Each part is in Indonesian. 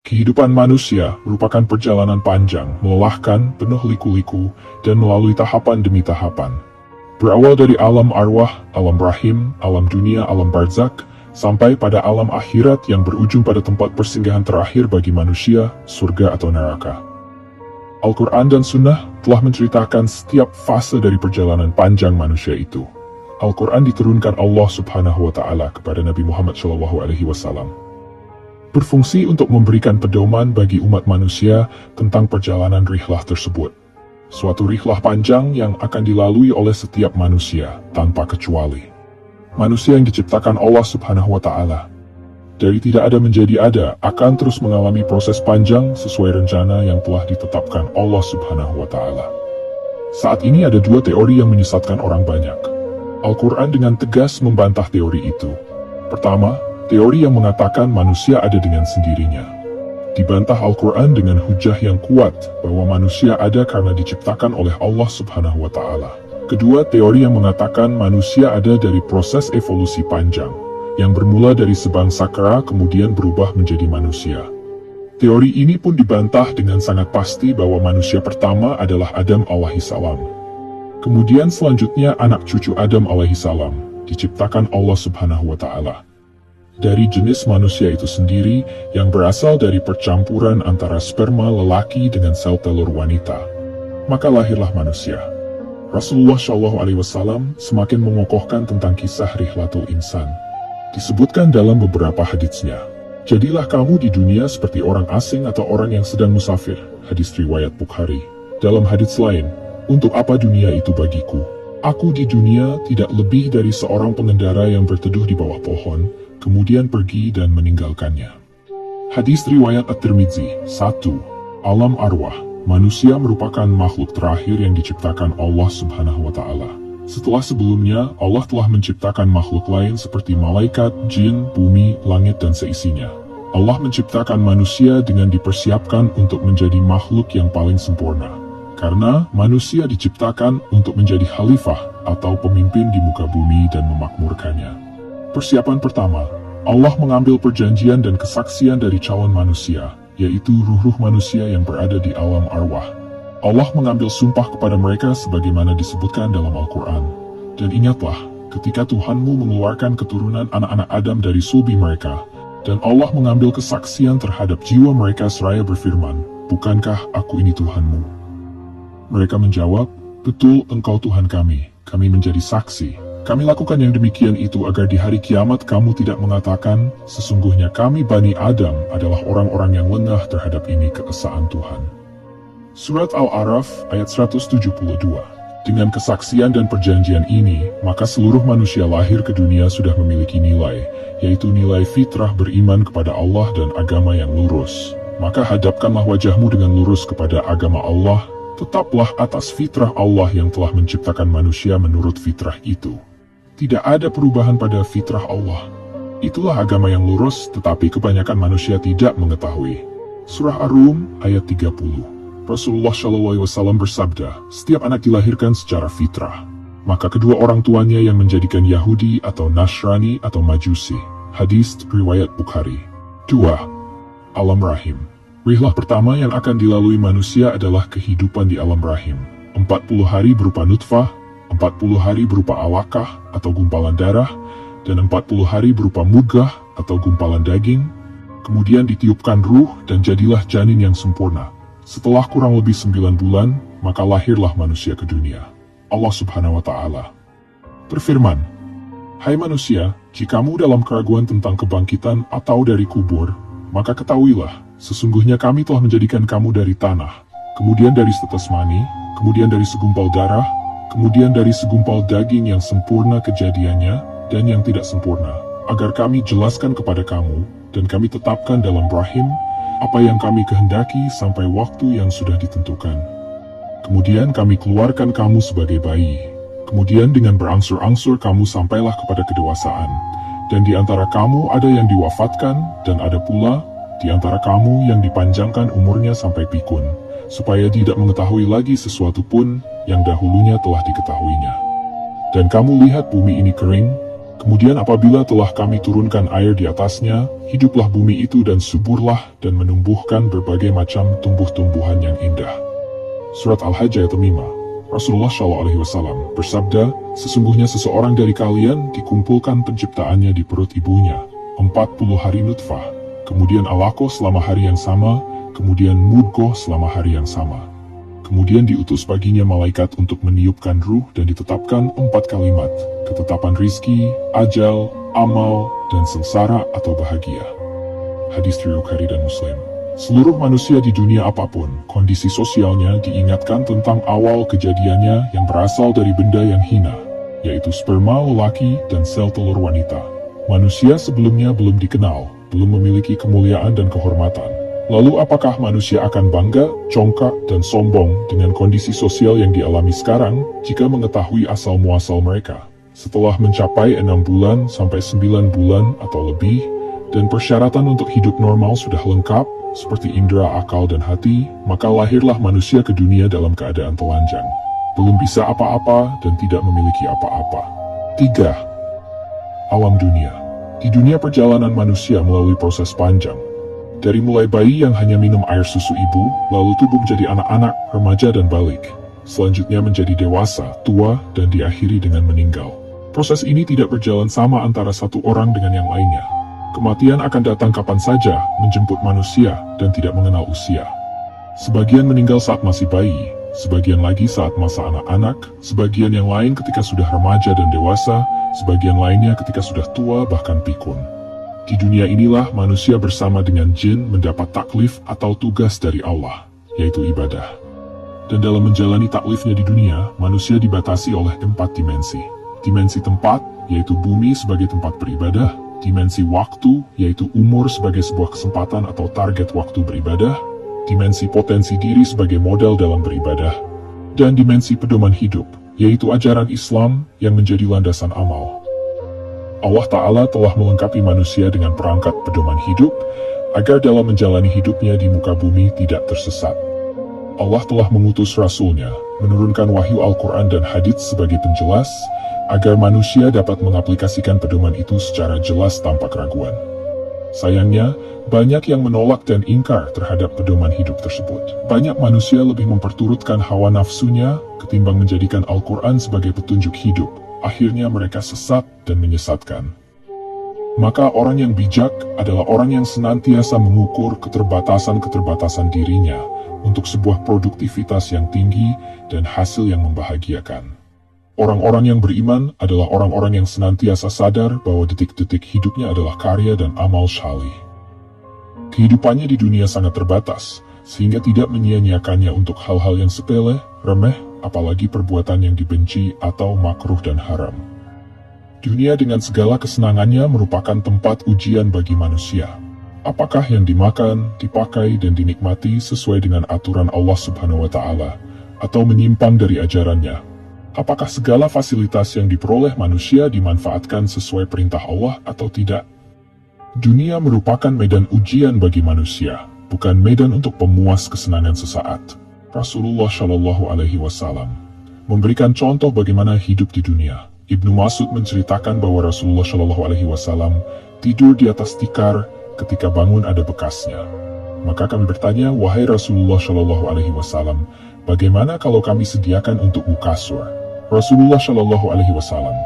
Kehidupan manusia merupakan perjalanan panjang, melelahkan, penuh liku-liku, dan melalui tahapan demi tahapan. Berawal dari alam arwah, alam rahim, alam dunia, alam barzak, sampai pada alam akhirat yang berujung pada tempat persinggahan terakhir bagi manusia, surga atau neraka. Al-Quran dan Sunnah telah menceritakan setiap fase dari perjalanan panjang manusia itu. Al-Quran diturunkan Allah Subhanahu wa Ta'ala kepada Nabi Muhammad SAW, berfungsi untuk memberikan pedoman bagi umat manusia tentang perjalanan rihlah tersebut. Suatu rihlah panjang yang akan dilalui oleh setiap manusia tanpa kecuali. Manusia yang diciptakan Allah Subhanahu wa Ta'ala dari tidak ada menjadi ada akan terus mengalami proses panjang sesuai rencana yang telah ditetapkan Allah Subhanahu wa Ta'ala. Saat ini ada dua teori yang menyesatkan orang banyak. Al-Quran dengan tegas membantah teori itu. Pertama, teori yang mengatakan manusia ada dengan sendirinya. Dibantah Al-Quran dengan hujah yang kuat bahwa manusia ada karena diciptakan oleh Allah Subhanahu wa Ta'ala. Kedua, teori yang mengatakan manusia ada dari proses evolusi panjang, yang bermula dari sebangsa kera kemudian berubah menjadi manusia. Teori ini pun dibantah dengan sangat pasti bahwa manusia pertama adalah Adam alaihissalam. Kemudian selanjutnya anak cucu Adam alaihissalam, diciptakan Allah Subhanahu wa Ta'ala dari jenis manusia itu sendiri yang berasal dari percampuran antara sperma lelaki dengan sel telur wanita. Maka lahirlah manusia. Rasulullah SAW semakin mengokohkan tentang kisah rihlatul insan. Disebutkan dalam beberapa haditsnya, jadilah kamu di dunia seperti orang asing atau orang yang sedang musafir. Hadis riwayat Bukhari. Dalam hadits lain, untuk apa dunia itu bagiku? Aku di dunia tidak lebih dari seorang pengendara yang berteduh di bawah pohon, kemudian pergi dan meninggalkannya. Hadis riwayat At-Tirmidzi. 1. Alam arwah. Manusia merupakan makhluk terakhir yang diciptakan Allah Subhanahu wa Ta'ala. Setelah sebelumnya, Allah telah menciptakan makhluk lain seperti malaikat, jin, bumi, langit dan seisinya. Allah menciptakan manusia dengan dipersiapkan untuk menjadi makhluk yang paling sempurna. Karena manusia diciptakan untuk menjadi khalifah atau pemimpin di muka bumi dan memakmurkannya. Persiapan pertama, Allah mengambil perjanjian dan kesaksian dari calon manusia, yaitu ruh-ruh manusia yang berada di alam arwah. Allah mengambil sumpah kepada mereka sebagaimana disebutkan dalam Al-Quran. Dan ingatlah, ketika Tuhanmu mengeluarkan keturunan anak-anak Adam dari sulbi mereka, dan Allah mengambil kesaksian terhadap jiwa mereka seraya berfirman, bukankah aku ini Tuhanmu? Mereka menjawab, betul engkau Tuhan kami menjadi saksi. Kami lakukan yang demikian itu agar di hari kiamat kamu tidak mengatakan, sesungguhnya kami Bani Adam adalah orang-orang yang lengah terhadap ini keesaan Tuhan. Surat Al-A'raf ayat 172. Dengan kesaksian dan perjanjian ini, maka seluruh manusia lahir ke dunia sudah memiliki nilai, yaitu nilai fitrah beriman kepada Allah dan agama yang lurus. Maka hadapkanlah wajahmu dengan lurus kepada agama Allah, tetaplah atas fitrah Allah yang telah menciptakan manusia menurut fitrah itu. Tidak ada perubahan pada fitrah Allah. Itulah agama yang lurus, tetapi kebanyakan manusia tidak mengetahui. Surah Ar-Rum ayat 30. Rasulullah SAW bersabda, setiap anak dilahirkan secara fitrah. Maka kedua orang tuanya yang menjadikan Yahudi atau Nasrani atau Majusi. Hadis riwayat Bukhari. 2. Alam rahim. Rihlah pertama yang akan dilalui manusia adalah kehidupan di alam rahim. 40 hari berupa nutfah, 40 hari berupa alakah atau gumpalan darah, dan 40 hari berupa mudghah atau gumpalan daging. Kemudian ditiupkan ruh dan jadilah janin yang sempurna. Setelah kurang lebih 9 bulan, maka lahirlah manusia ke dunia. Allah Subhanahu wa Ta'ala berfirman, hai manusia, jika kamu dalam keraguan tentang kebangkitan atau dari kubur, maka ketahuilah, sesungguhnya kami telah menjadikan kamu dari tanah, kemudian dari setetes mani, kemudian dari segumpal darah, kemudian dari segumpal daging yang sempurna kejadiannya dan yang tidak sempurna, agar kami jelaskan kepada kamu, dan kami tetapkan dalam rahim, apa yang kami kehendaki sampai waktu yang sudah ditentukan. Kemudian kami keluarkan kamu sebagai bayi. Kemudian dengan berangsur-angsur kamu sampailah kepada kedewasaan. Dan di antara kamu ada yang diwafatkan, dan ada pula di antara kamu yang dipanjangkan umurnya sampai pikun, supaya tidak mengetahui lagi sesuatu pun yang dahulunya telah diketahuinya. Dan kamu lihat bumi ini kering, Kemudian apabila telah kami turunkan air di atasnya, hiduplah bumi itu dan suburlah dan menumbuhkan berbagai macam tumbuh-tumbuhan yang indah. Surat Al-Hajj ayat 5. Rasulullah SAW bersabda, sesungguhnya seseorang dari kalian dikumpulkan penciptaannya di perut ibunya, 40 hari nutfah, kemudian alaqah selama hari yang sama, kemudian mudghah selama hari yang sama. Kemudian diutus baginya malaikat untuk meniupkan ruh dan ditetapkan 4 kalimat, ketetapan rizki, ajal, amal, dan sengsara atau bahagia. Hadis riwayat Bukhari dan Muslim. Seluruh manusia di dunia apapun, kondisi sosialnya diingatkan tentang awal kejadiannya yang berasal dari benda yang hina, yaitu sperma lelaki dan sel telur wanita. Manusia sebelumnya belum dikenal, belum memiliki kemuliaan dan kehormatan. Lalu apakah manusia akan bangga, congkak, dan sombong dengan kondisi sosial yang dialami sekarang jika mengetahui asal-muasal mereka? Setelah mencapai 6 bulan sampai 9 bulan atau lebih, dan persyaratan untuk hidup normal sudah lengkap, seperti indera akal dan hati, maka lahirlah manusia ke dunia dalam keadaan telanjang. Belum bisa apa-apa dan tidak memiliki apa-apa. 3. Alam dunia. Di dunia perjalanan manusia melalui proses panjang. Dari mulai bayi yang hanya minum air susu ibu, lalu tumbuh menjadi anak-anak, remaja dan balik. Selanjutnya menjadi dewasa, tua, dan diakhiri dengan meninggal. Proses ini tidak berjalan sama antara satu orang dengan yang lainnya. Kematian akan datang kapan saja, menjemput manusia, dan tidak mengenal usia. Sebagian meninggal saat masih bayi, sebagian lagi saat masa anak-anak, sebagian yang lain ketika sudah remaja dan dewasa, sebagian lainnya ketika sudah tua bahkan pikun. Di dunia inilah manusia bersama dengan jin mendapat taklif atau tugas dari Allah, yaitu ibadah. Dan dalam menjalani taklifnya di dunia, manusia dibatasi oleh 4 dimensi. Dimensi tempat, yaitu bumi sebagai tempat beribadah. Dimensi waktu, yaitu umur sebagai sebuah kesempatan atau target waktu beribadah. Dimensi potensi diri sebagai modal dalam beribadah. Dan dimensi pedoman hidup, yaitu ajaran Islam yang menjadi landasan amal. Allah Ta'ala telah melengkapi manusia dengan perangkat pedoman hidup, agar dalam menjalani hidupnya di muka bumi tidak tersesat. Allah telah mengutus Rasul-Nya, menurunkan wahyu Al-Quran dan hadits sebagai penjelas, agar manusia dapat mengaplikasikan pedoman itu secara jelas tanpa keraguan. Sayangnya, banyak yang menolak dan ingkar terhadap pedoman hidup tersebut. Banyak manusia lebih memperturutkan hawa nafsunya, ketimbang menjadikan Al-Quran sebagai petunjuk hidup. Akhirnya mereka sesat dan menyesatkan. Maka orang yang bijak adalah orang yang senantiasa mengukur keterbatasan-keterbatasan dirinya untuk sebuah produktivitas yang tinggi dan hasil yang membahagiakan. Orang-orang yang beriman adalah orang-orang yang senantiasa sadar bahwa detik-detik hidupnya adalah karya dan amal syalih. Kehidupannya di dunia sangat terbatas, sehingga tidak menyia-nyiakannya untuk hal-hal yang sepele, remeh, apalagi perbuatan yang dibenci atau makruh dan haram. Dunia dengan segala kesenangannya merupakan tempat ujian bagi manusia. Apakah yang dimakan, dipakai, dan dinikmati sesuai dengan aturan Allah Subhanahu wa Ta'ala, atau menyimpang dari ajarannya? Apakah segala fasilitas yang diperoleh manusia dimanfaatkan sesuai perintah Allah atau tidak? Dunia merupakan medan ujian bagi manusia, bukan medan untuk pemuas kesenangan sesaat. Rasulullah SAW memberikan contoh bagaimana hidup di dunia. Ibnu Mas'ud menceritakan bahwa Rasulullah SAW tidur di atas tikar, ketika bangun ada bekasnya. Maka kami bertanya, wahai Rasulullah SAW, bagaimana kalau kami sediakan untukmu kasur? Rasulullah SAW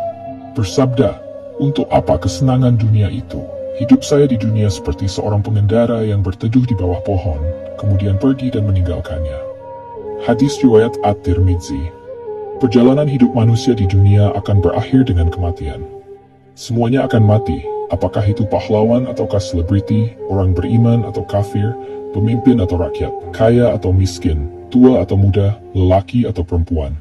bersabda, untuk apa kesenangan dunia itu? Hidup saya di dunia seperti seorang pengendara yang berteduh di bawah pohon, kemudian pergi dan meninggalkannya. Hadis riwayat At-Tirmidzi. Perjalanan hidup manusia di dunia akan berakhir dengan kematian. Semuanya akan mati, apakah itu pahlawan ataukah selebriti, orang beriman atau kafir, pemimpin atau rakyat, kaya atau miskin, tua atau muda, lelaki atau perempuan.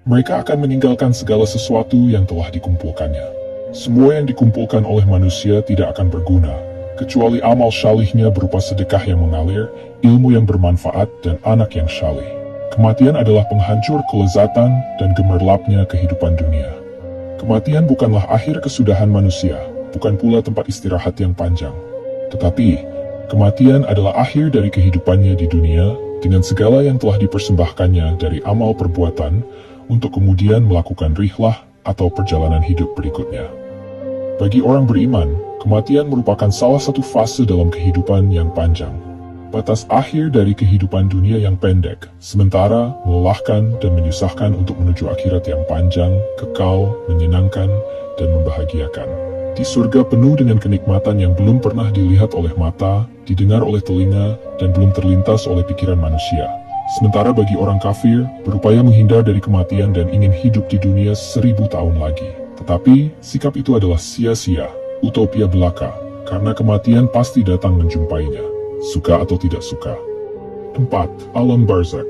Mereka akan meninggalkan segala sesuatu yang telah dikumpulkannya. Semua yang dikumpulkan oleh manusia tidak akan berguna, kecuali amal syalihnya berupa sedekah yang mengalir, ilmu yang bermanfaat, dan anak yang syalih. Kematian adalah penghancur kelezatan dan gemerlapnya kehidupan dunia. Kematian bukanlah akhir kesudahan manusia, bukan pula tempat istirahat yang panjang. Tetapi, kematian adalah akhir dari kehidupannya di dunia dengan segala yang telah dipersembahkannya dari amal perbuatan untuk kemudian melakukan rihlah atau perjalanan hidup berikutnya. Bagi orang beriman, kematian merupakan salah satu fase dalam kehidupan yang panjang. Batas akhir dari kehidupan dunia yang pendek, sementara melelahkan dan menyusahkan untuk menuju akhirat yang panjang, kekal, menyenangkan, dan membahagiakan. Di surga penuh dengan kenikmatan yang belum pernah dilihat oleh mata, didengar oleh telinga, dan belum terlintas oleh pikiran manusia. Sementara bagi orang kafir, berupaya menghindar dari kematian dan ingin hidup di dunia 1000 tahun lagi. Tetapi, sikap itu adalah sia-sia, utopia belaka, karena kematian pasti datang menjumpainya, suka atau tidak suka. 4. Alam Barzak.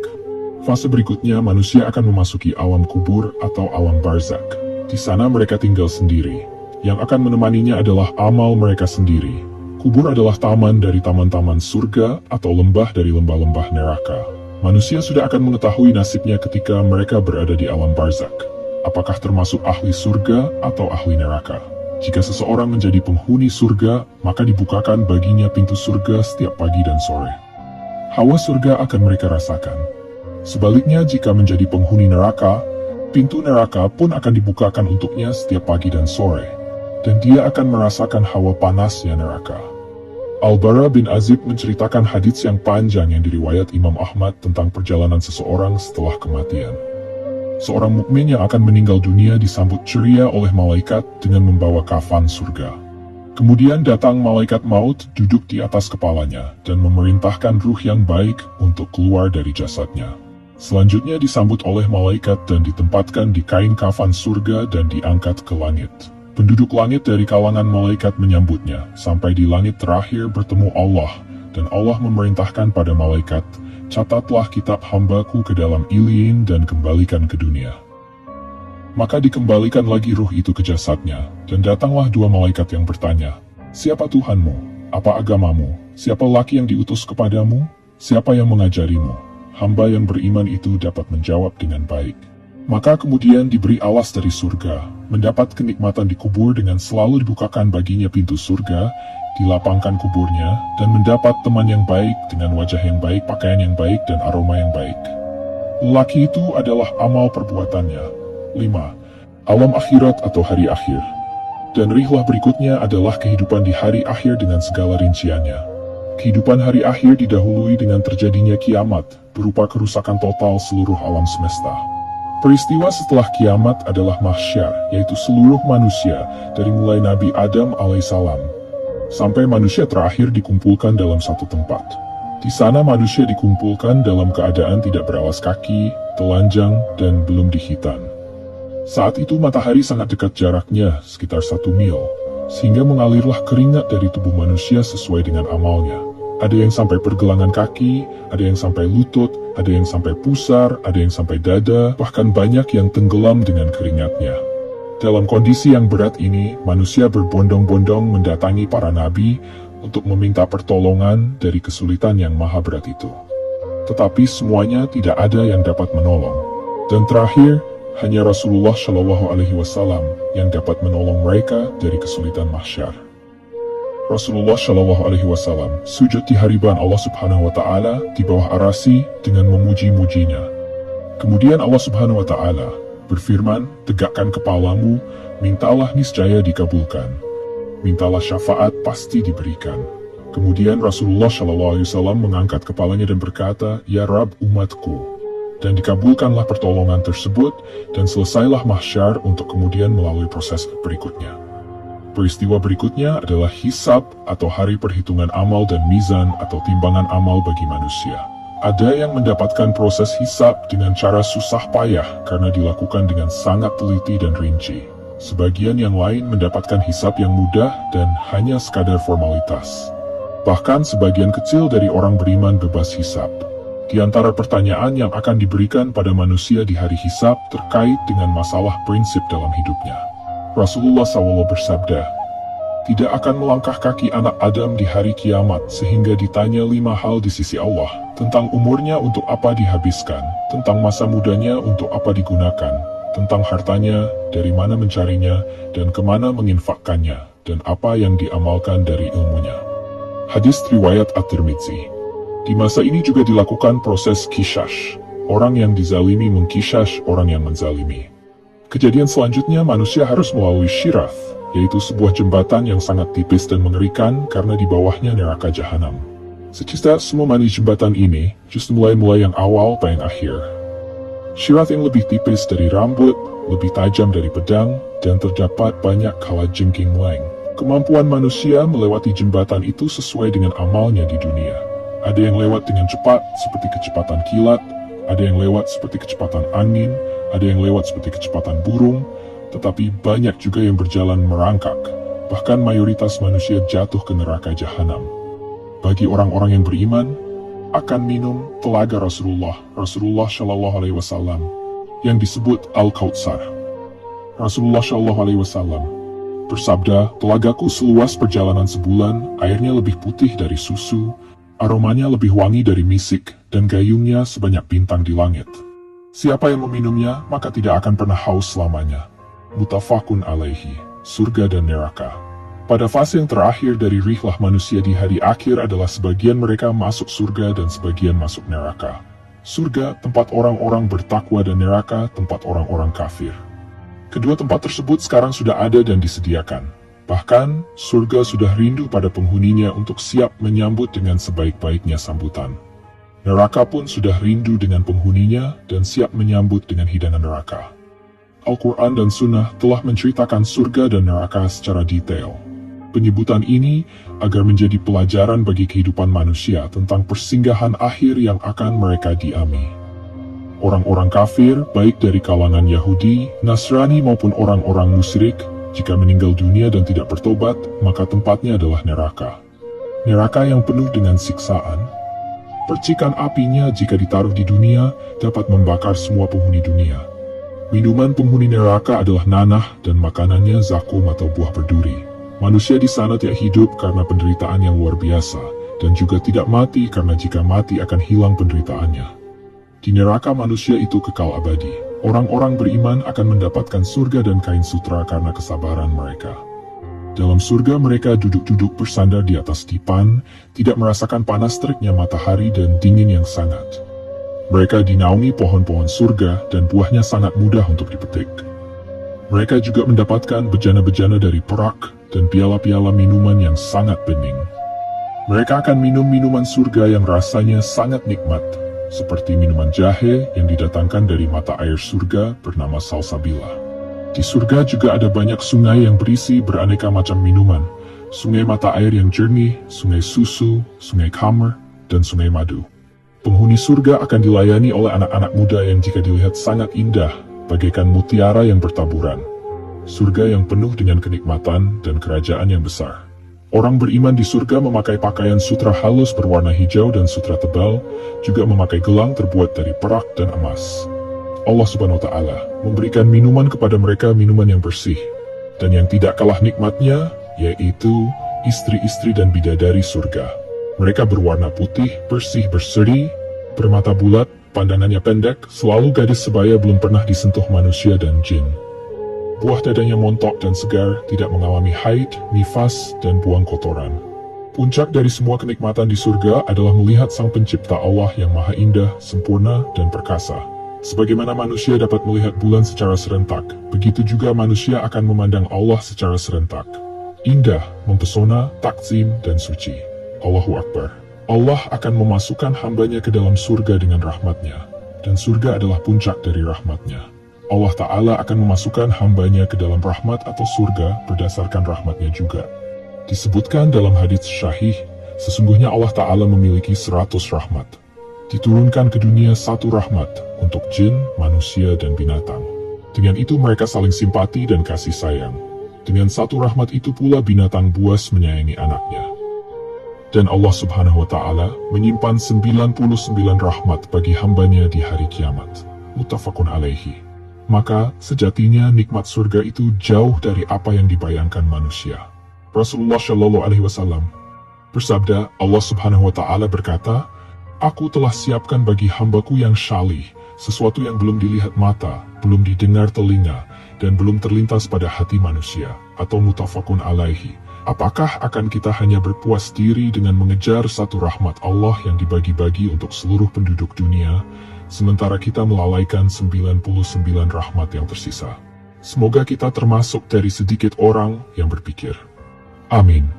Fase berikutnya, manusia akan memasuki alam kubur atau alam barzak. Di sana mereka tinggal sendiri. Yang akan menemaninya adalah amal mereka sendiri. Kubur adalah taman dari taman-taman surga atau lembah dari lembah-lembah neraka. Manusia sudah akan mengetahui nasibnya ketika mereka berada di alam barzak. Apakah termasuk ahli surga atau ahli neraka? Jika seseorang menjadi penghuni surga, maka dibukakan baginya pintu surga setiap pagi dan sore. Hawa surga akan mereka rasakan. Sebaliknya, jika menjadi penghuni neraka, pintu neraka pun akan dibukakan untuknya setiap pagi dan sore, dan dia akan merasakan hawa panasnya neraka. Al-Bara bin Azib menceritakan hadits yang panjang yang diriwayat Imam Ahmad tentang perjalanan seseorang setelah kematian. Seorang mukmin yang akan meninggal dunia disambut ceria oleh malaikat dengan membawa kafan surga. Kemudian datang malaikat maut duduk di atas kepalanya dan memerintahkan ruh yang baik untuk keluar dari jasadnya. Selanjutnya disambut oleh malaikat dan ditempatkan di kain kafan surga dan diangkat ke langit. Penduduk langit dari kalangan malaikat menyambutnya sampai di langit terakhir bertemu Allah, dan Allah memerintahkan pada malaikat, "Catatlah kitab hambaku ke dalam Iliin dan kembalikan ke dunia." Maka dikembalikan lagi ruh itu ke jasadnya, dan datanglah dua malaikat yang bertanya, "Siapa Tuhanmu? Apa agamamu? Siapa laki yang diutus kepadamu? Siapa yang mengajarimu?" Hamba yang beriman itu dapat menjawab dengan baik. Maka kemudian diberi alas dari surga, mendapat kenikmatan di kubur dengan selalu dibukakan baginya pintu surga, dilapangkan kuburnya, dan mendapat teman yang baik dengan wajah yang baik, pakaian yang baik, dan aroma yang baik. Lelaki itu adalah amal perbuatannya. 5. Alam akhirat atau hari akhir. Dan rihlah berikutnya adalah kehidupan di hari akhir dengan segala rinciannya. Kehidupan hari akhir didahului dengan terjadinya kiamat, berupa kerusakan total seluruh alam semesta. Peristiwa setelah kiamat adalah mahsyar, yaitu seluruh manusia, dari mulai Nabi Adam alaihissalam sampai manusia terakhir dikumpulkan dalam satu tempat. Di sana manusia dikumpulkan dalam keadaan tidak beralas kaki, telanjang, dan belum dihitan. Saat itu matahari sangat dekat jaraknya, sekitar 1 mil, sehingga mengalirlah keringat dari tubuh manusia sesuai dengan amalnya. Ada yang sampai pergelangan kaki, ada yang sampai lutut, ada yang sampai pusar, ada yang sampai dada, bahkan banyak yang tenggelam dengan keringatnya. Dalam kondisi yang berat ini, manusia berbondong-bondong mendatangi para nabi untuk meminta pertolongan dari kesulitan yang maha berat itu. Tetapi semuanya tidak ada yang dapat menolong. Dan terakhir, hanya Rasulullah Shallallahu Alaihi Wasallam yang dapat menolong mereka dari kesulitan mahsyar. Rasulullah Shallallahu Alaihi Wasallam sujud di hariban Allah Subhanahu Wa Taala di bawah arasi dengan memuji-mujinya. Kemudian Allah Subhanahu Wa Taala berfirman, "Tegakkan kepalamu, mintalah niscaya dikabulkan. Mintalah syafaat pasti diberikan." Kemudian Rasulullah Shallallahu Alaihi Wasallam mengangkat kepalanya dan berkata, "Ya Rabb umatku." Dan dikabulkanlah pertolongan tersebut, dan selesailah mahsyar untuk kemudian melalui proses berikutnya. Peristiwa berikutnya adalah hisab atau hari perhitungan amal dan mizan atau timbangan amal bagi manusia. Ada yang mendapatkan proses hisab dengan cara susah payah karena dilakukan dengan sangat teliti dan rinci. Sebagian yang lain mendapatkan hisab yang mudah dan hanya sekadar formalitas. Bahkan sebagian kecil dari orang beriman bebas hisab. Di antara pertanyaan yang akan diberikan pada manusia di hari hisab terkait dengan masalah prinsip dalam hidupnya. Rasulullah SAW bersabda, "Tidak akan melangkah kaki anak Adam di hari kiamat sehingga ditanya 5 hal di sisi Allah, tentang umurnya untuk apa dihabiskan, tentang masa mudanya untuk apa digunakan, tentang hartanya, dari mana mencarinya, dan kemana menginfakkannya, dan apa yang diamalkan dari ilmunya." Hadis riwayat At-Tirmidzi. Di masa ini juga dilakukan proses kishash, orang yang dizalimi mengkishash orang yang menzalimi. Kejadian selanjutnya manusia harus melalui Syirath, yaitu sebuah jembatan yang sangat tipis dan mengerikan karena di bawahnya neraka jahanam. Secerca semua mani jembatan ini, justru mulai yang awal pengen akhir. Syirath yang lebih tipis dari rambut, lebih tajam dari pedang, dan terdapat banyak kalajengking lain. Kemampuan manusia melewati jembatan itu sesuai dengan amalnya di dunia. Ada yang lewat dengan cepat, seperti kecepatan kilat, ada yang lewat seperti kecepatan angin, ada yang lewat seperti kecepatan burung, tetapi banyak juga yang berjalan merangkak. Bahkan mayoritas manusia jatuh ke neraka jahanam. Bagi orang-orang yang beriman, akan minum telaga Rasulullah Shallallahu Alaihi Wasallam yang disebut Al-Kautsar. Rasulullah Shallallahu Alaihi Wasallam bersabda, "Telagaku seluas perjalanan sebulan, airnya lebih putih dari susu, aromanya lebih wangi dari misik, dan gayungnya sebanyak bintang di langit. Siapa yang meminumnya, maka tidak akan pernah haus selamanya." Muttafaqun alaihi, surga dan neraka. Pada fase yang terakhir dari rihlah manusia di hari akhir adalah sebagian mereka masuk surga dan sebagian masuk neraka. Surga, tempat orang-orang bertakwa, dan neraka, tempat orang-orang kafir. Kedua tempat tersebut sekarang sudah ada dan disediakan. Bahkan, surga sudah rindu pada penghuninya untuk siap menyambut dengan sebaik-baiknya sambutan. Neraka pun sudah rindu dengan penghuninya dan siap menyambut dengan hidangan neraka. Al-Quran dan Sunnah telah menceritakan surga dan neraka secara detail. Penyebutan ini agar menjadi pelajaran bagi kehidupan manusia tentang persinggahan akhir yang akan mereka diami. Orang-orang kafir, baik dari kalangan Yahudi, Nasrani maupun orang-orang musyrik, jika meninggal dunia dan tidak bertobat, maka tempatnya adalah neraka. Neraka yang penuh dengan siksaan. Percikan apinya jika ditaruh di dunia dapat membakar semua penghuni dunia. Minuman penghuni neraka adalah nanah dan makanannya zakum atau buah berduri. Manusia di sana tidak hidup karena penderitaan yang luar biasa, dan juga tidak mati karena jika mati akan hilang penderitaannya. Di neraka manusia itu kekal abadi. Orang-orang beriman akan mendapatkan surga dan kain sutra karena kesabaran mereka. Dalam surga mereka duduk-duduk bersandar di atas dipan, tidak merasakan panas teriknya matahari dan dingin yang sangat. Mereka dinaungi pohon-pohon surga dan buahnya sangat mudah untuk dipetik. Mereka juga mendapatkan bejana-bejana dari perak dan piala-piala minuman yang sangat bening. Mereka akan minum minuman surga yang rasanya sangat nikmat, seperti minuman jahe yang didatangkan dari mata air surga bernama salsabila. Di surga juga ada banyak sungai yang berisi beraneka macam minuman, sungai mata air yang jernih, sungai susu, sungai khamr, dan sungai madu. Penghuni surga akan dilayani oleh anak-anak muda yang jika dilihat sangat indah, bagaikan mutiara yang bertaburan. Surga yang penuh dengan kenikmatan dan kerajaan yang besar. Orang beriman di surga memakai pakaian sutra halus berwarna hijau dan sutra tebal, juga memakai gelang terbuat dari perak dan emas. Allah Subhanahu wa Ta'ala memberikan minuman kepada mereka, minuman yang bersih, dan yang tidak kalah nikmatnya, yaitu istri-istri dan bidadari surga. Mereka berwarna putih, bersih, berseri, bermata bulat, pandangannya pendek, selalu gadis sebaya, belum pernah disentuh manusia dan jin. Buah dadanya montok dan segar, tidak mengalami haid, nifas, dan buang kotoran. Puncak dari semua kenikmatan di surga adalah melihat Sang Pencipta Allah yang maha indah, sempurna, dan perkasa. Sebagaimana manusia dapat melihat bulan secara serentak, begitu juga manusia akan memandang Allah secara serentak. Indah, mempesona, takzim, dan suci. Allahu Akbar. Allah akan memasukkan hambanya ke dalam surga dengan rahmatnya, dan surga adalah puncak dari rahmatnya. Allah Ta'ala akan memasukkan hambanya ke dalam rahmat atau surga berdasarkan rahmatnya juga. Disebutkan dalam hadits syahih, sesungguhnya Allah Ta'ala memiliki 100 rahmat. Diturunkan ke dunia 1 rahmat untuk jin, manusia, dan binatang. Dengan itu mereka saling simpati dan kasih sayang. Dengan 1 rahmat itu pula binatang buas menyayangi anaknya. Dan Allah Subhanahu wa Ta'ala menyimpan 99 rahmat bagi hambanya di hari kiamat. Muttafaqun alaihi. Maka sejatinya nikmat surga itu jauh dari apa yang dibayangkan manusia. Rasulullah Shallallahu Alaihi Wasallam bersabda, Allah Subhanahu wa Ta'ala berkata, "Aku telah siapkan bagi hambaku yang syalih, sesuatu yang belum dilihat mata, belum didengar telinga, dan belum terlintas pada hati manusia." Atau muttafaqun alaihi. Apakah akan kita hanya berpuas diri dengan mengejar 1 rahmat Allah yang dibagi-bagi untuk seluruh penduduk dunia, sementara kita melalaikan 99 rahmat yang tersisa? Semoga kita termasuk dari sedikit orang yang berpikir. Amin.